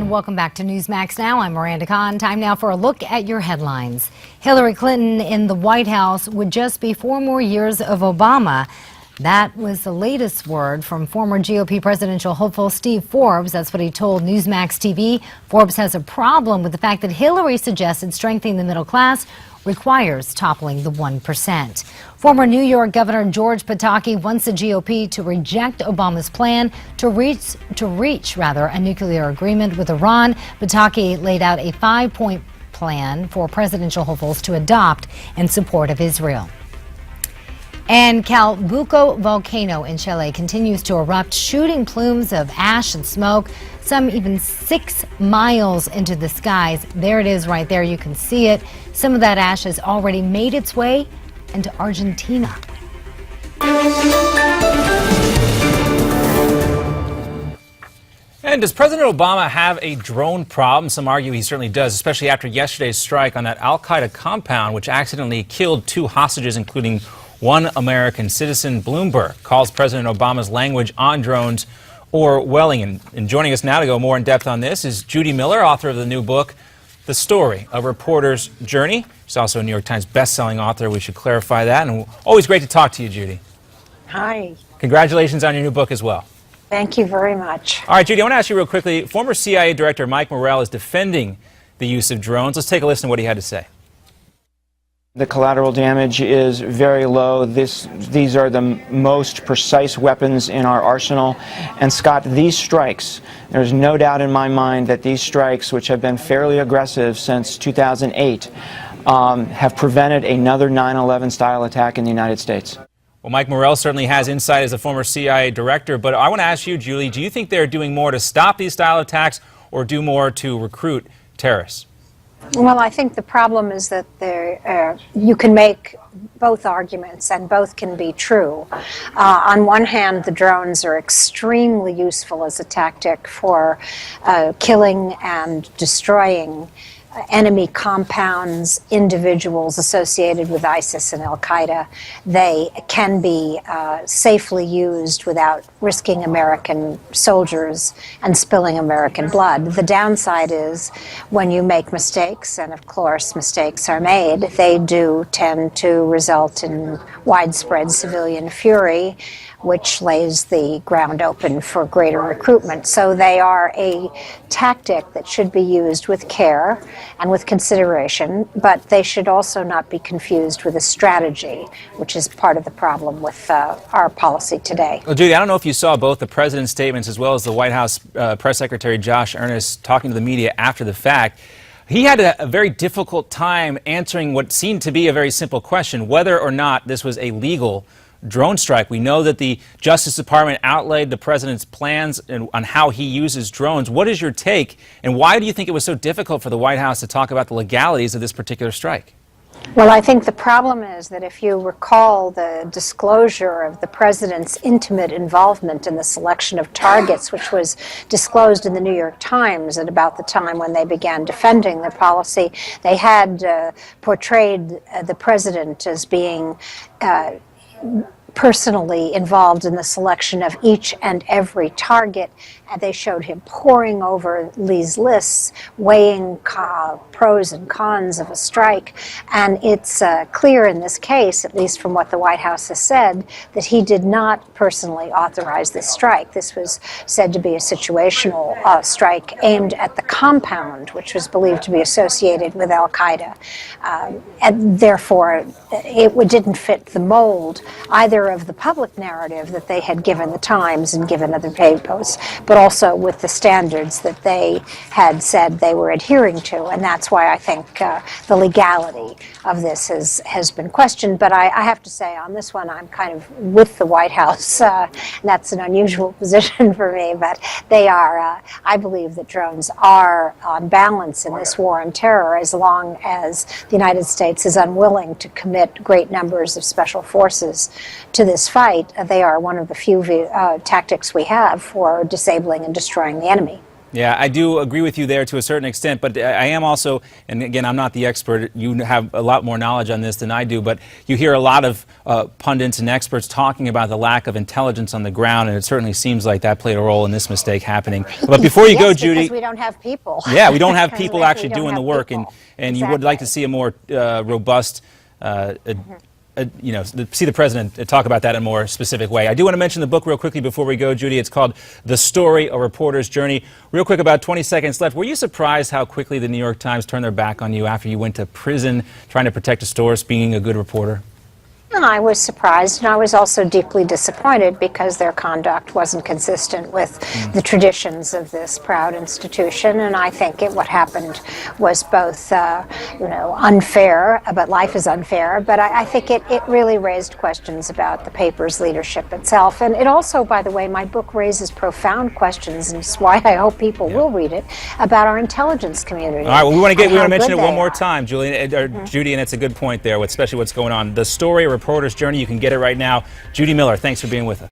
And welcome back to Newsmax Now. I'm Miranda Kahn. Time now for a look at your headlines. Hillary Clinton in the White House would just be 4 more years of Obama. That was the latest word from former GOP presidential hopeful Steve Forbes. That's what he told Newsmax TV. Forbes has a problem with the fact that Hillary suggested strengthening the middle class requires toppling the 1%. Former New York Governor George Pataki wants the GOP to reject Obama's plan to reach a nuclear agreement with Iran. Pataki laid out a 5-point plan for presidential hopefuls to adopt in support of Israel. And Calbuco volcano in Chile continues to erupt, shooting plumes of ash and smoke, some even 6 miles into the skies. There it is right there. You can see it. Some of that ash has already made its way into Argentina. And does President Obama have a drone problem? Some argue he certainly does, especially after yesterday's strike on that al-Qaeda compound, which accidentally killed 2 hostages, including 1 American citizen. Bloomberg calls President Obama's language on drones Orwellian. And joining us now to go more in depth on this is Judy Miller, author of the new book, The Story, A Reporter's Journey. She's also a New York Times bestselling author. We should clarify that. And always great to talk to you, Judy. Hi. Congratulations on your new book as well. Thank you very much. All right, Judy, I want to ask you real quickly. Former CIA Director Mike Morrell is defending the use of drones. Let's take a listen to what he had to say. The collateral damage is very low. These are the most precise weapons in our arsenal. And Scott, these strikes, there's no doubt in my mind that these strikes, which have been fairly aggressive since 2008, have prevented another 9/11 style attack in the United States. Well, Mike Morrell certainly has insight as a former CIA director, but I want to ask you, Julie, do you think they're doing more to stop these style attacks or do more to recruit terrorists? Well, I think the problem is that you can make both arguments, and both can be true. On one hand, the drones are extremely useful as a tactic for killing and destroying enemy compounds, individuals associated with ISIS and al-Qaeda. They can be safely used without risking American soldiers and spilling American blood. The downside is when you make mistakes, and of course mistakes are made, they do tend to result in widespread civilian fury, which lays the ground open for greater recruitment. So they are a tactic that should be used with care and with consideration, but they should also not be confused with a strategy, which is part of the problem with our policy today. Well, Judy, I don't know if you saw both the president's statements as well as the White House Press Secretary Josh Earnest talking to the media after the fact. He had a very difficult time answering what seemed to be a very simple question, whether or not this was a legal drone strike. We know that the Justice Department outlaid the president's plans on how he uses drones. What is your take, and why do you think it was so difficult for the White House to talk about the legalities of this particular strike? Well, I think the problem is that if you recall the disclosure of the president's intimate involvement in the selection of targets, which was disclosed in the New York Times at about the time when they began defending their policy, they had portrayed the president as being personally involved in the selection of each and every target, and they showed him poring over these lists, weighing pros and cons of a strike. And it's clear in this case, at least from what the White House has said, that he did not personally authorize this strike. This was said to be a situational strike aimed at the compound, which was believed to be associated with al-Qaeda. And therefore, it didn't fit the mold either of the public narrative that they had given the Times and given other papers, but also with the standards that they had said they were adhering to. And that's why I think the legality of this has been questioned. But I have to say, on this one, I'm kind of with the White House. And that's an unusual position for me, but they are, I believe that drones are on balance in this war on terror, as long as the United States is unwilling to commit great numbers of special forces to this fight. They are one of the few tactics we have for disabling and destroying the enemy. Yeah, I do agree with you there to a certain extent, but I am also, and again, I'm not the expert, you have a lot more knowledge on this than I do, but you hear a lot of pundits and experts talking about the lack of intelligence on the ground, and it certainly seems like that played a role in this mistake happening. But before you go, Judy. Because we don't have people. Yeah, we don't have people actually doing the work, and Exactly. you would like to see a more robust see the president talk about that in a more specific way. I do want to mention the book real quickly before we go, Judy. It's called The Story, A Reporter's Journey. Real quick, about 20 seconds left. Were you surprised how quickly the New York Times turned their back on you after you went to prison trying to protect a source, being a good reporter? And I was surprised, and I was also deeply disappointed because their conduct wasn't consistent with the traditions of this proud institution. And I think what happened was both, unfair, but life is unfair. But I think it really raised questions about the paper's leadership itself. And it also, by the way, my book raises profound questions, and it's why I hope people will read it, about our intelligence community. All right, well, we want to mention it one more time, Judy, and it's a good point there, especially what's going on. The Story, A Reporter's Journey. You can get it right now. Judy Miller, thanks for being with us.